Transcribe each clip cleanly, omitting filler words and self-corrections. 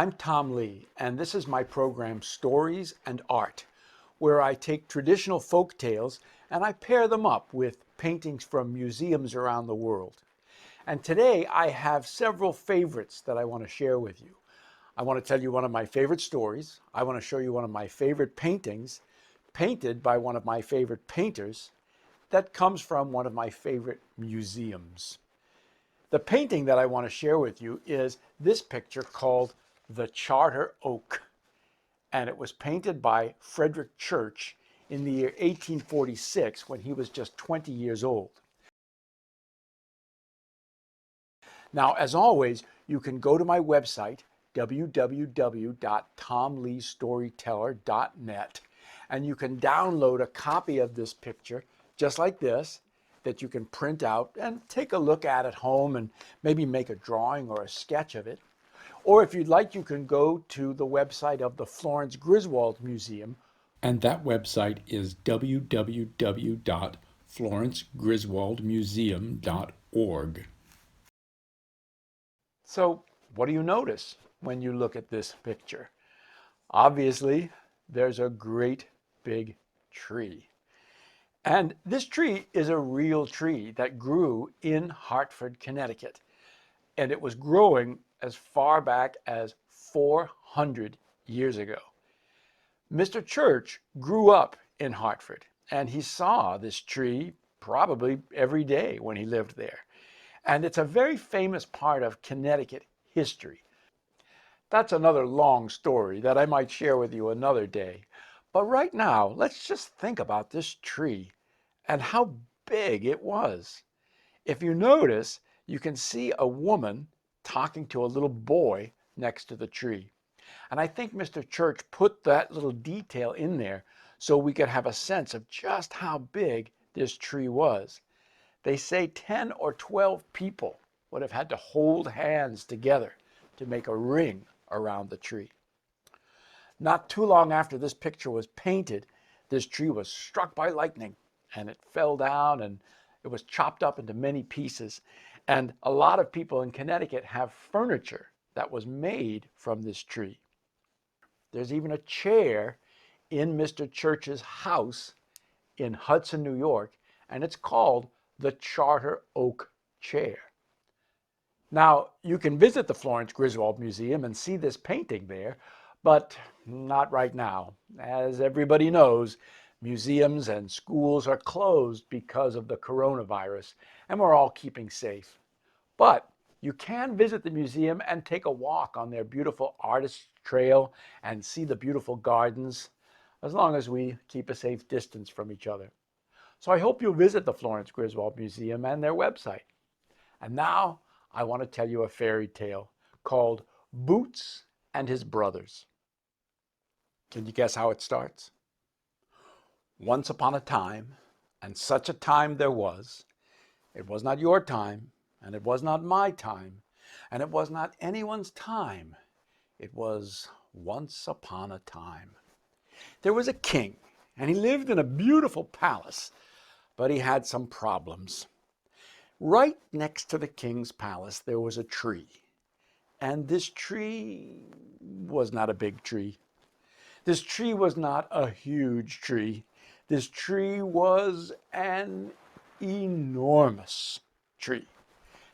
I'm Tom Lee, and this is my program Stories and Art, where I take traditional folk tales and I pair them up with paintings from museums around the world. And today I have several favorites that I want to share with you. I want to tell you one of my favorite stories. I want to show you one of my favorite paintings, painted by one of my favorite painters, that comes from one of my favorite museums. The painting that I want to share with you is this picture called The Charter Oak, and it was painted by Frederic Church in the year 1846 when he was just 20 years old. Now, as always, you can go to my website, www.tomleestoryteller.net, and you can download a copy of this picture, just like this, that you can print out and take a look at home and maybe make a drawing or a sketch of it. Or if you'd like, you can go to the website of the Florence Griswold Museum. And that website is www.florencegriswoldmuseum.org. So, what do you notice when you look at this picture? Obviously, there's a great big tree. And this tree is a real tree that grew in Hartford, Connecticut. And it was growing as far back as 400 years ago. Mr. Church grew up in Hartford, and he saw this tree probably every day when he lived there. And it's a very famous part of Connecticut history. That's another long story that I might share with you another day. But right now, let's just think about this tree and how big it was. If you notice, you can see a woman talking to a little boy next to the tree. And I think Mr. Church put that little detail in there so we could have a sense of just how big this tree was. They say 10 or 12 people would have had to hold hands together to make a ring around the tree. Not too long after this picture was painted, this tree was struck by lightning and it fell down and it was chopped up into many pieces. And a lot of people in Connecticut have furniture that was made from this tree. There's even a chair in Mr. Church's house in Hudson, New York, and it's called the Charter Oak Chair. Now, you can visit the Florence Griswold Museum and see this painting there, but not right now. As everybody knows, museums and schools are closed because of the coronavirus, and we're all keeping safe. But you can visit the museum and take a walk on their beautiful artist trail and see the beautiful gardens, as long as we keep a safe distance from each other. So I hope you'll visit the Florence Griswold Museum and their website. And now I want to tell you a fairy tale called Boots and His Brothers. Can you guess how it starts? Once upon a time, and such a time there was, it was not your time, and it was not my time, and it was not anyone's time. It was once upon a time. There was a king, and he lived in a beautiful palace, but he had some problems. Right next to the king's palace, there was a tree, and this tree was not a big tree. This tree was not a huge tree. This tree was an enormous tree.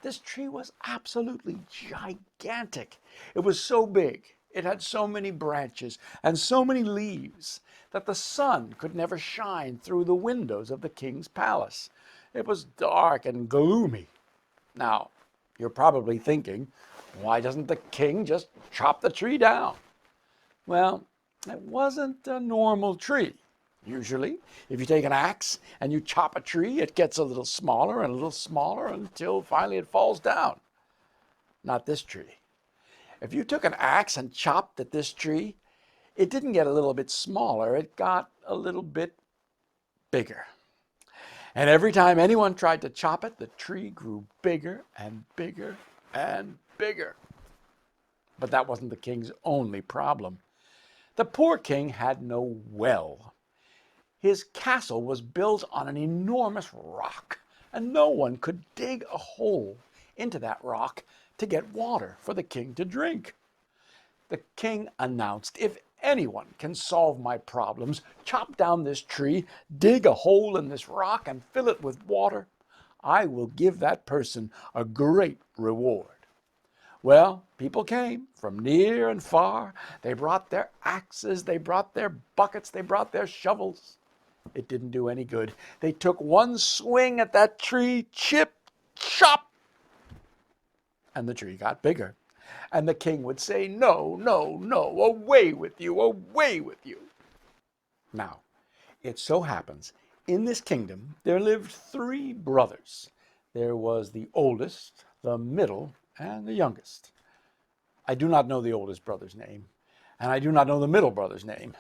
This tree was absolutely gigantic. It was so big, it had so many branches and so many leaves that the sun could never shine through the windows of the king's palace. It was dark and gloomy. Now, you're probably thinking, why doesn't the king just chop the tree down? Well, it wasn't a normal tree. Usually, if you take an axe and you chop a tree, it gets a little smaller and a little smaller until finally it falls down. Not this tree. If you took an axe and chopped at this tree, it didn't get a little bit smaller, it got a little bit bigger. And every time anyone tried to chop it, the tree grew bigger and bigger and bigger. But that wasn't the king's only problem. The poor king had no well. His castle was built on an enormous rock, and no one could dig a hole into that rock to get water for the king to drink. The king announced, "If anyone can solve my problems, chop down this tree, dig a hole in this rock, and fill it with water, I will give that person a great reward." Well, people came from near and far. They brought their axes, they brought their buckets, they brought their shovels. It didn't do any good. They took one swing at that tree, chip, chop, and the tree got bigger. And the king would say, "No, no, no, away with you, away with you." Now, it so happens, in this kingdom there lived three brothers. There was the oldest, the middle, and the youngest. I do not know the oldest brother's name, and I do not know the middle brother's name,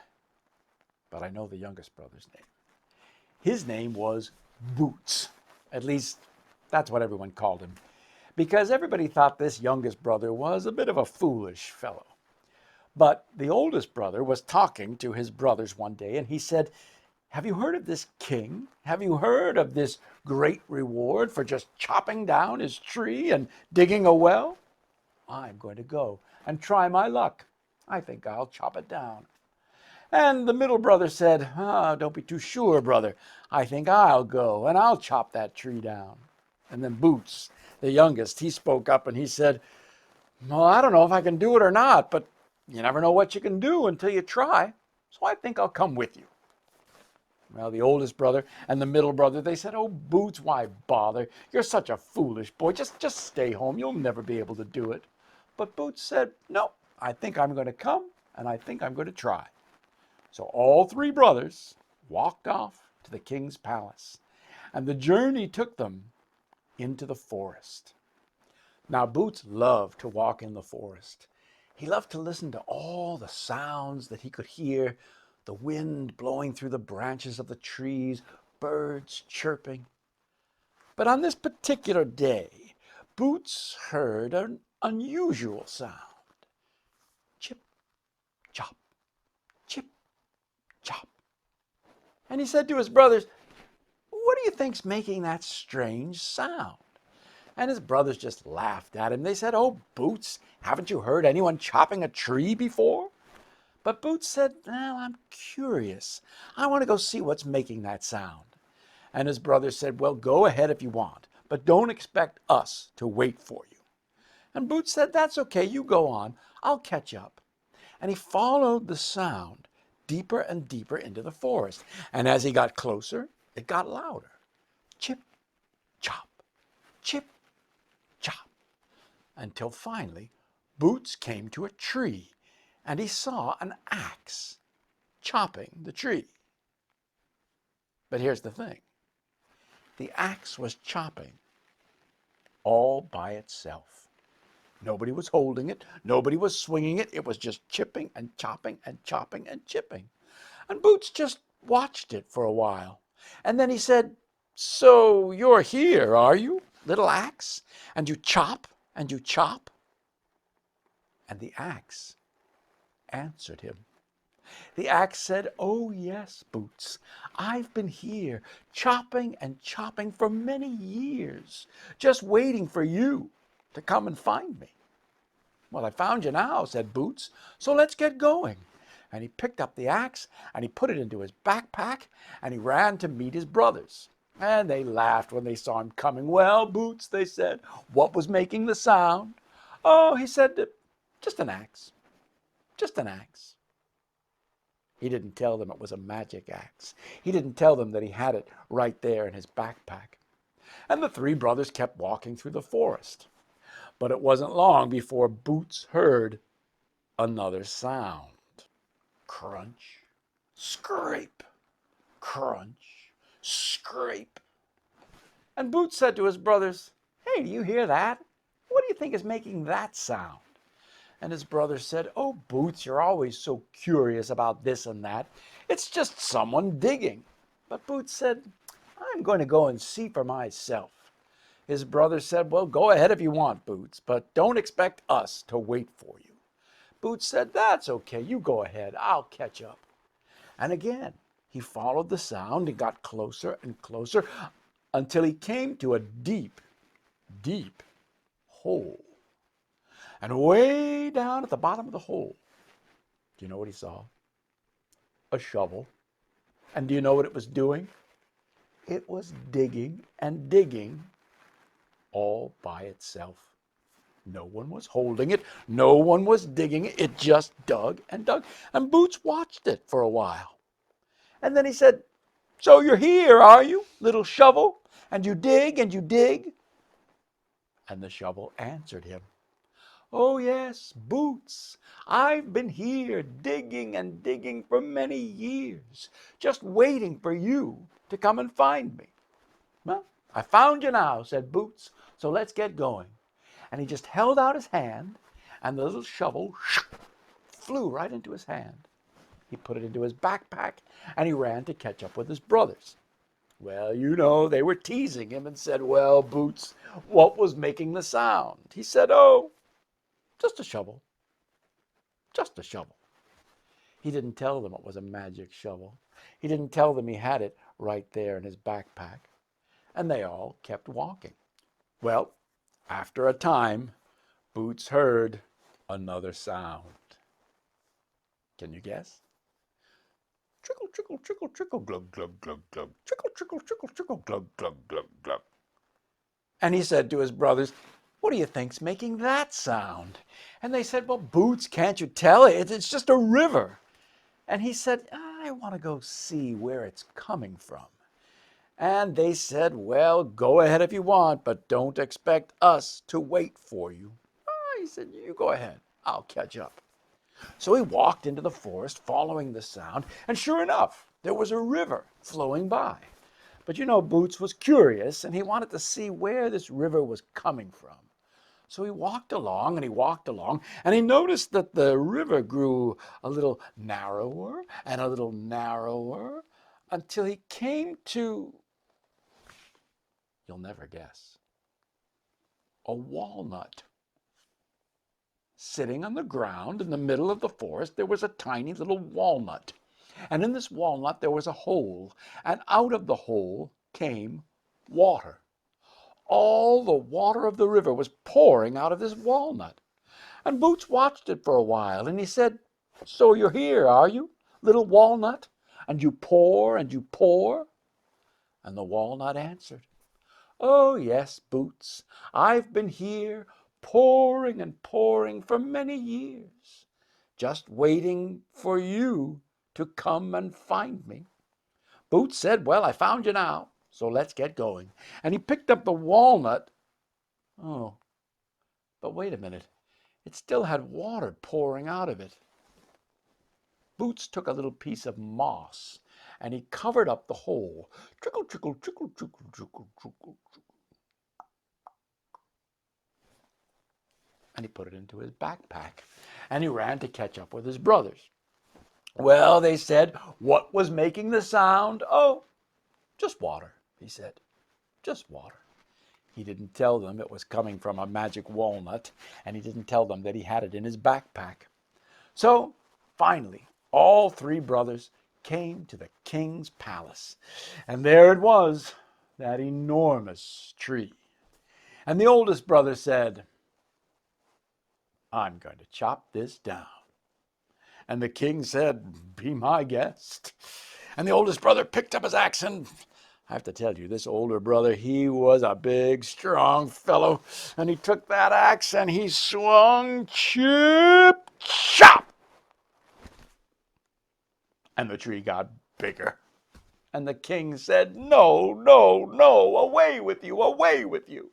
but I know the youngest brother's name. His name was Boots. At least, that's what everyone called him, because everybody thought this youngest brother was a bit of a foolish fellow. But the oldest brother was talking to his brothers one day, and he said, "Have you heard of this king? Have you heard of this great reward for just chopping down his tree and digging a well? I'm going to go and try my luck. I think I'll chop it down." And the middle brother said, "Don't be too sure, brother. I think I'll go and I'll chop that tree down." And then Boots, the youngest, he spoke up and he said, "Well, I don't know if I can do it or not, but you never know what you can do until you try. So I think I'll come with you." Well, the oldest brother and the middle brother, they said, "Oh, Boots, why bother? You're such a foolish boy. Just stay home. You'll never be able to do it." But Boots said, "No, I think I'm going to come and I think I'm going to try." So all three brothers walked off to the king's palace, and the journey took them into the forest. Now, Boots loved to walk in the forest. He loved to listen to all the sounds that he could hear, the wind blowing through the branches of the trees, birds chirping. But on this particular day, Boots heard an unusual sound. Chip, chop, chip, chop. And he said to his brothers, "What do you think's making that strange sound?" And his brothers just laughed at him. They said, "Oh, Boots, haven't you heard anyone chopping a tree before?" But Boots said, "Well, I'm curious. I want to go see what's making that sound." And his brothers said, "Well, go ahead if you want, but don't expect us to wait for you." And Boots said, "That's okay. You go on. I'll catch up." And he followed the sound deeper and deeper into the forest. And as he got closer, it got louder. Chip, chop, chip, chop, until finally Boots came to a tree and he saw an axe chopping the tree. But here's the thing. The axe was chopping all by itself. Nobody was holding it. Nobody was swinging it. It was just chipping and chopping and chopping and chipping. And Boots just watched it for a while. And then he said, "So you're here, are you, little axe? And you chop and you chop?" And the axe answered him. The axe said, "Oh, yes, Boots. I've been here chopping and chopping for many years, just waiting for you to come and find me." "Well, I found you now," said Boots, "so let's get going." And he picked up the axe and he put it into his backpack and he ran to meet his brothers. And they laughed when they saw him coming. "Well, Boots," they said, "what was making the sound?" "Oh," he said, "just an axe, just an axe." He didn't tell them it was a magic axe. He didn't tell them that he had it right there in his backpack. And the three brothers kept walking through the forest. But it wasn't long before Boots heard another sound. Crunch, scrape, crunch, scrape. And Boots said to his brothers, "Hey, do you hear that? What do you think is making that sound?" And his brother said, "Oh, Boots, you're always so curious about this and that. It's just someone digging." But Boots said, "I'm going to go and see for myself." His brother said, "Well, go ahead if you want, Boots, but don't expect us to wait for you." Boots said, "That's okay. You go ahead. I'll catch up." And again, he followed the sound and got closer and closer until he came to a deep, deep hole. And way down at the bottom of the hole, Do you know what he saw? A shovel. And do you know what it was doing? It was digging and digging all by itself. No one was holding it. No one was digging it. It just dug and dug. And Boots watched it for a while. And then he said, "So you're here, are you, little shovel? And you dig and you dig?" And the shovel answered him, "Oh yes, Boots, I've been here digging and digging for many years, just waiting for you to come and find me." "Well, I found you now," said Boots, "so let's get going." And he just held out his hand, and the little shovel flew right into his hand. He put it into his backpack, and he ran to catch up with his brothers. Well, you know, they were teasing him and said, "Well, Boots, what was making the sound?" He said, "Oh, just a shovel, just a shovel." He didn't tell them it was a magic shovel. He didn't tell them he had it right there in his backpack. And they all kept walking. Well, after a time, Boots heard another sound. Can you guess? Trickle, trickle, trickle, trickle, glug, glug, glug, glug. Trickle, trickle, trickle, trickle, glug, glug, glug, glug. And he said to his brothers, "What do you think's making that sound?" And they said, "Well, Boots, can't you tell? It's just a river." And he said, "I want to go see where it's coming from." And they said, "Well, go ahead if you want, but don't expect us to wait for you." He said, "You go ahead. I'll catch up." So he walked into the forest following the sound, and sure enough, there was a river flowing by. But you know, Boots was curious, and he wanted to see where this river was coming from. So he walked along and he walked along, and he noticed that the river grew a little narrower and a little narrower until he came to, you'll never guess, a walnut. Sitting on the ground in the middle of the forest, there was a tiny little walnut. And in this walnut there was a hole, and out of the hole came water. All the water of the river was pouring out of this walnut. And Boots watched it for a while, and he said, "So you're here, are you, little walnut? And you pour and you pour?" And the walnut answered, "Oh yes, Boots, I've been here pouring and pouring for many years, just waiting for you to come and find me." Boots said, "Well, I found you now, so let's get going." And he picked up the walnut. Oh, but wait a minute. It still had water pouring out of it. Boots took a little piece of moss and he covered up the hole. Trickle, trickle, trickle, trickle, trickle, trickle, trickle. And he put it into his backpack. And he ran to catch up with his brothers. Well, they said, "What was making the sound?" "Oh, just water," he said. "Just water." He didn't tell them it was coming from a magic walnut, and he didn't tell them that he had it in his backpack. So, finally, all three brothers came to the king's palace. And there it was, that enormous tree. And the oldest brother said, "I'm going to chop this down." And the king said, "Be my guest." And the oldest brother picked up his axe, and I have to tell you, this older brother, he was a big, strong fellow. And he took that axe and he swung, chip, chop. And the tree got bigger. And the king said, "No, no, no, away with you, away with you."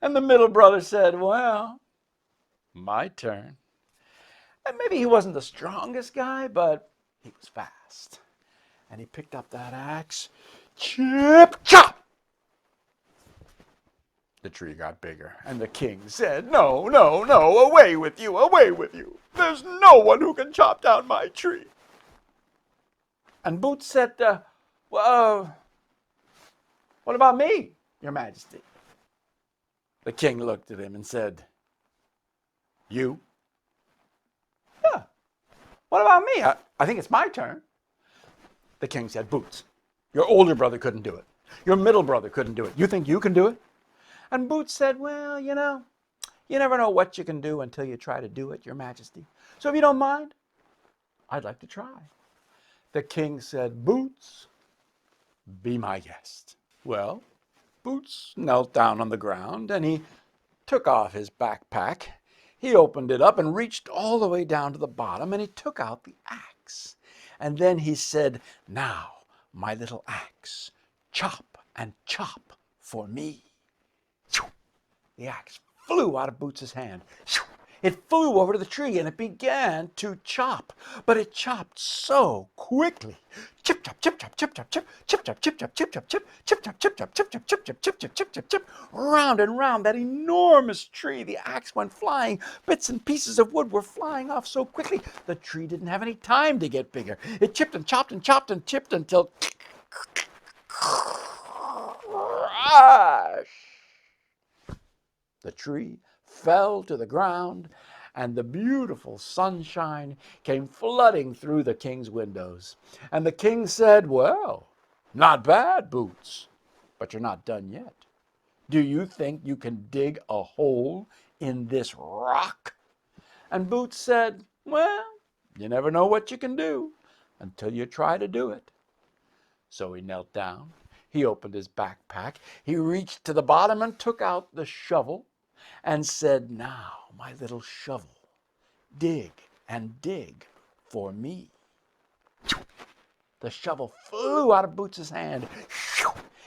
And the middle brother said, "Well, my turn." And maybe he wasn't the strongest guy, but he was fast. And he picked up that axe, chip, chop. The tree got bigger, and the king said, "No, no, no, away with you, away with you. There's no one who can chop down my tree." And Boots said, "Well, what about me, your majesty?" The king looked at him and said, "You?" "Yeah, what about me? I think it's my turn." The king said, "Boots, your older brother couldn't do it. Your middle brother couldn't do it. You think you can do it?" And Boots said, "Well, you know, you never know what you can do until you try to do it, your majesty. So if you don't mind, I'd like to try. The king said, Boots, be my guest. Well, Boots knelt down on the ground and he took off his backpack. He opened it up and reached all the way down to the bottom and he took out the axe. And then he said, Now, my little axe, chop and chop for me. The axe flew out of Boots's hand. It flew over to the tree and it began to chop, but it chopped so quickly. Chip chop chip chop chip chop chip chip chop chip chop chip chop chip chip chop chip chop chip chop chip chop chip chop chip chop chip round and round that enormous tree. The axe went flying. Bits and pieces of wood were flying off so quickly the tree didn't have any time to get bigger. It chipped and chopped and chopped and chipped until crash! The tree fell to the ground, and the beautiful sunshine came flooding through the king's windows. And the king said, Well, not bad, Boots, but you're not done yet. Do you think you can dig a hole in this rock? And Boots said, Well, you never know what you can do until you try to do it. So he knelt down, he opened his backpack, he reached to the bottom and took out the shovel and said, Now, my little shovel, dig and dig for me. The shovel flew out of Boots's hand.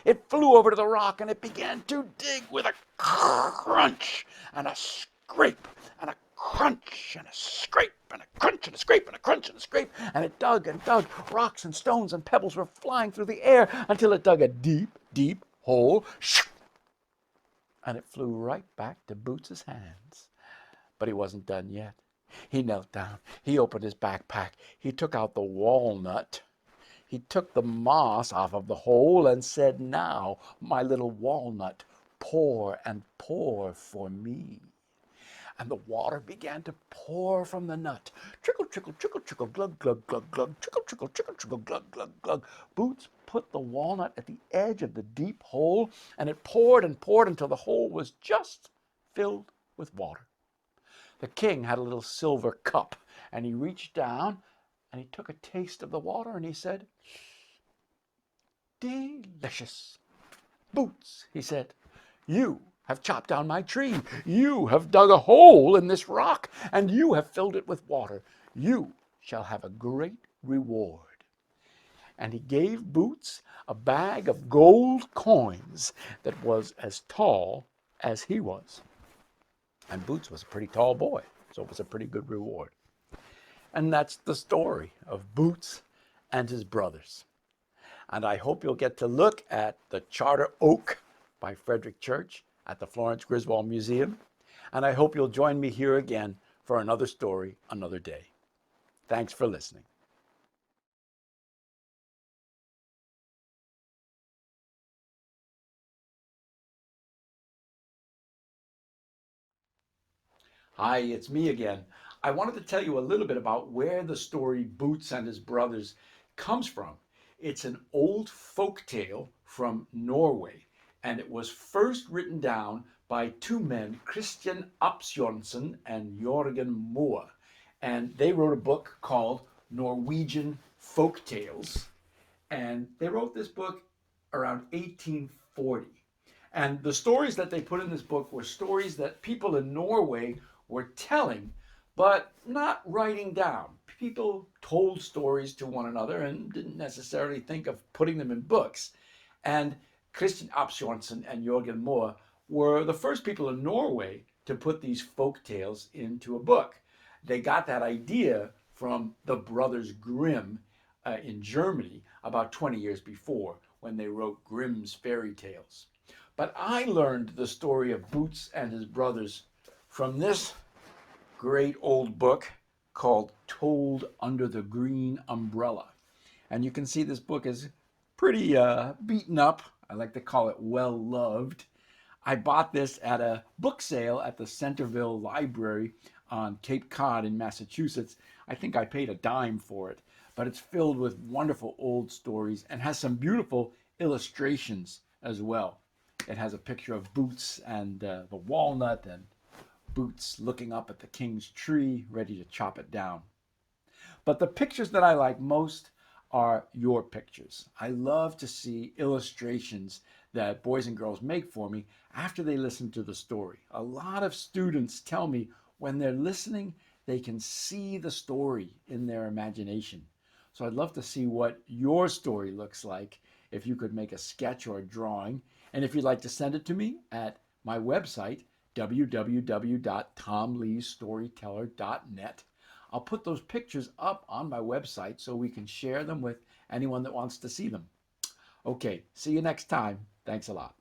It flew over to the rock and it began to dig with a crunch and a scrape and a crunch and a scrape and a crunch and a scrape and a crunch and a scrape. And it dug and dug. Rocks and stones and pebbles were flying through the air until it dug a deep, deep hole. And it flew right back to Boots's hands. But he wasn't done yet. He knelt down. He opened his backpack. He took out the walnut. He took the moss off of the hole and said, Now, my little walnut, pour and pour for me. And the water began to pour from the nut. Trickle, trickle, trickle, trickle, glug, glug, glug, glug, trickle, trickle, trickle, trickle, glug, glug, glug. Boots put the walnut at the edge of the deep hole, and it poured and poured until the hole was just filled with water. The king had a little silver cup, and he reached down, and he took a taste of the water, and he said, Delicious. Boots, he said, you have chopped down my tree. You have dug a hole in this rock, and you have filled it with water. You shall have a great reward. And he gave Boots a bag of gold coins that was as tall as he was. And Boots was a pretty tall boy, so it was a pretty good reward. And that's the story of Boots and his brothers. And I hope you'll get to look at the Charter Oak by Frederic Church at the Florence Griswold Museum. And I hope you'll join me here again for another story, another day. Thanks for listening. Hi, it's me again. I wanted to tell you a little bit about where the story Boots and His Brothers comes from. It's an old folk tale from Norway, and it was first written down by two men, Christian Apsjonsson and Jørgen Moe. And they wrote a book called Norwegian Folk Tales. And they wrote this book around 1840. And the stories that they put in this book were stories that people in Norway were telling, but not writing down. People told stories to one another and didn't necessarily think of putting them in books. And Christian Apsjonsson and Jørgen Moe were the first people in Norway to put these folk tales into a book. They got that idea from the Brothers Grimm in Germany about 20 years before, when they wrote Grimm's fairy tales. But I learned the story of Boots and His Brothers from this great old book called Told Under the Green Umbrella. And you can see this book is pretty beaten up. I like to call it well loved. I bought this at a book sale at the Centerville Library on Cape Cod in Massachusetts. I think I paid a dime for it, but it's filled with wonderful old stories and has some beautiful illustrations as well. It has a picture of Boots and the walnut, and Boots looking up at the king's tree, ready to chop it down. But the pictures that I like most are your pictures. I love to see illustrations that boys and girls make for me after they listen to the story. A lot of students tell me when they're listening, they can see the story in their imagination. So I'd love to see what your story looks like if you could make a sketch or a drawing. And if you'd like to send it to me at my website, www.tomleestoryteller.net, I'll put those pictures up on my website so we can share them with anyone that wants to see them. Okay, see you next time. Thanks a lot.